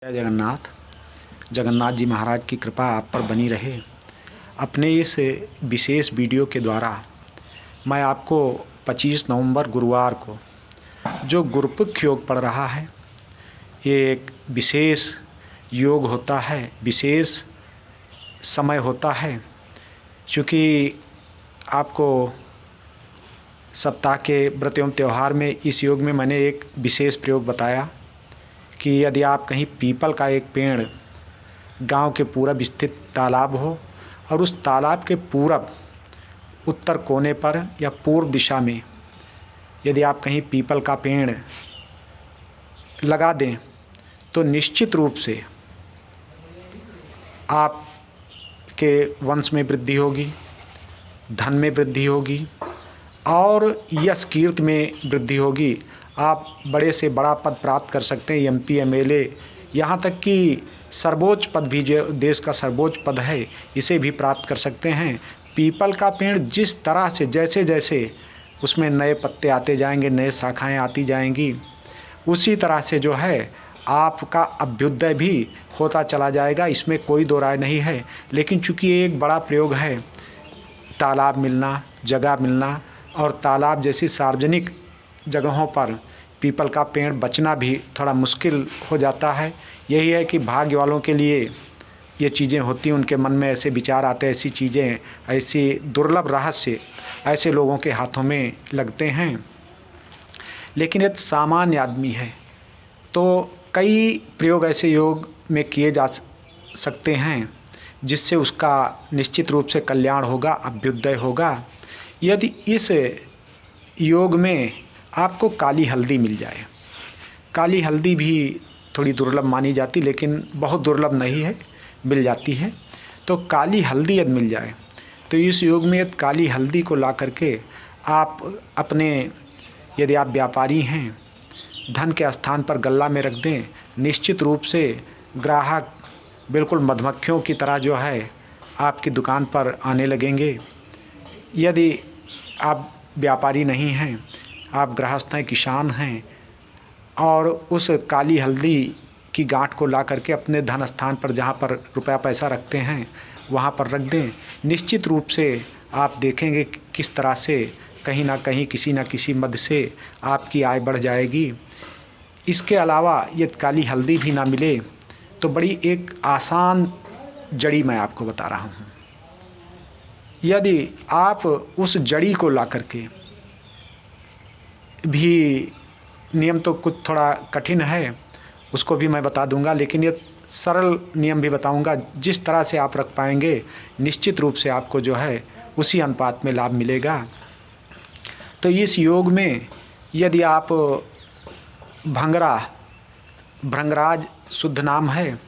जय जगन्नाथ। जगन्नाथ जी महाराज की कृपा आप पर बनी रहे। अपने इस विशेष वीडियो के द्वारा मैं आपको 25 नवंबर गुरुवार को जो गुरुपुख योग पड़ रहा है, ये एक विशेष योग होता है, विशेष समय होता है। क्योंकि आपको सप्ताह के व्रत एवं त्यौहार में इस योग में मैंने एक विशेष प्रयोग बताया कि यदि आप कहीं पीपल का एक पेड़ गांव के पूरब स्थित तालाब हो और उस तालाब के पूरब उत्तर कोने पर या पूर्व दिशा में यदि आप कहीं पीपल का पेड़ लगा दें तो निश्चित रूप से आपके वंश में वृद्धि होगी, धन में वृद्धि होगी और यश कीर्ति में वृद्धि होगी। आप बड़े से बड़ा पद प्राप्त कर सकते हैं, एमपी एमएलए, यहाँ तक कि सर्वोच्च पद भी, जो देश का सर्वोच्च पद है, इसे भी प्राप्त कर सकते हैं। पीपल का पेड़ जिस तरह से जैसे जैसे उसमें नए पत्ते आते जाएंगे, नए शाखाएं आती जाएंगी, उसी तरह से जो है आपका अभ्युदय भी होता चला जाएगा। इसमें कोई दो राय नहीं है। लेकिन चूँकि ये एक बड़ा प्रयोग है, तालाब मिलना, जगह मिलना और तालाब जैसी सार्वजनिक जगहों पर पीपल का पेड़ बचना भी थोड़ा मुश्किल हो जाता है। यही है कि भाग्य वालों के लिए ये चीज़ें होती हैं, उनके मन में ऐसे विचार आते हैं, ऐसी चीज़ें, ऐसी दुर्लभ रहस्य ऐसे लोगों के हाथों में लगते हैं। लेकिन यदि सामान्य आदमी है तो कई प्रयोग ऐसे योग में किए जा सकते हैं जिससे उसका निश्चित रूप से कल्याण होगा, अभ्युदय होगा। यदि इस योग में आपको काली हल्दी मिल जाए, काली हल्दी भी थोड़ी दुर्लभ मानी जाती, लेकिन बहुत दुर्लभ नहीं है, मिल जाती है। तो काली हल्दी यदि मिल जाए तो इस योग में यदि काली हल्दी को ला करके आप अपने, यदि आप व्यापारी हैं, धन के स्थान पर गल्ला में रख दें, निश्चित रूप से ग्राहक बिल्कुल मधुमक्खियों की तरह जो है आपकी दुकान पर आने लगेंगे। यदि आप व्यापारी नहीं हैं, आप गृहस्थ हैं, किसान हैं और उस काली हल्दी की गांठ को ला करके अपने धन स्थान पर, जहां पर रुपया पैसा रखते हैं, वहां पर रख दें, निश्चित रूप से आप देखेंगे किस तरह से कहीं ना कहीं किसी न किसी मद से आपकी आय बढ़ जाएगी। इसके अलावा यदि काली हल्दी भी ना मिले तो बड़ी एक आसान जड़ी मैं आपको बता रहा हूँ। यदि आप उस जड़ी को ला करके भी, नियम तो कुछ थोड़ा कठिन है, उसको भी मैं बता दूंगा, लेकिन ये सरल नियम भी बताऊंगा। जिस तरह से आप रख पाएंगे निश्चित रूप से आपको जो है उसी अनुपात में लाभ मिलेगा। तो इस योग में यदि आप भृंगराज शुद्ध नाम है,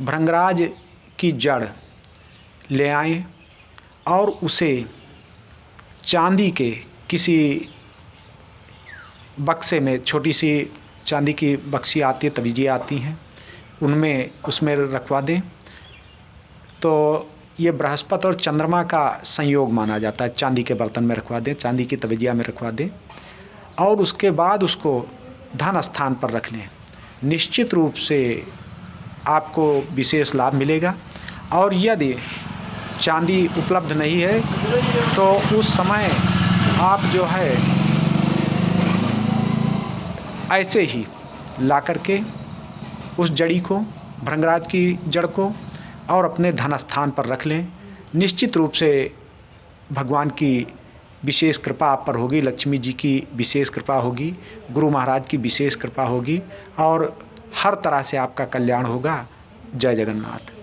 भृंगराज की जड़ ले आएं और उसे चांदी के किसी बक्से में, छोटी सी चांदी की बक्सी आती है, तवीजियाँ आती हैं, उसमें रखवा दें। तो ये बृहस्पति और चंद्रमा का संयोग माना जाता है। चांदी के बर्तन में रखवा दें, चांदी की तवीजिया में रखवा दें और उसके बाद उसको धन स्थान पर रख लें। निश्चित रूप से आपको विशेष लाभ मिलेगा। और यदि चांदी उपलब्ध नहीं है तो उस समय आप जो है ऐसे ही ला करके उस जड़ी को, भृंगराज की जड़ को, और अपने धन स्थान पर रख लें। निश्चित रूप से भगवान की विशेष कृपा आप पर होगी, लक्ष्मी जी की विशेष कृपा होगी, गुरु महाराज की विशेष कृपा होगी और हर तरह से आपका कल्याण होगा। जय जगन्नाथ।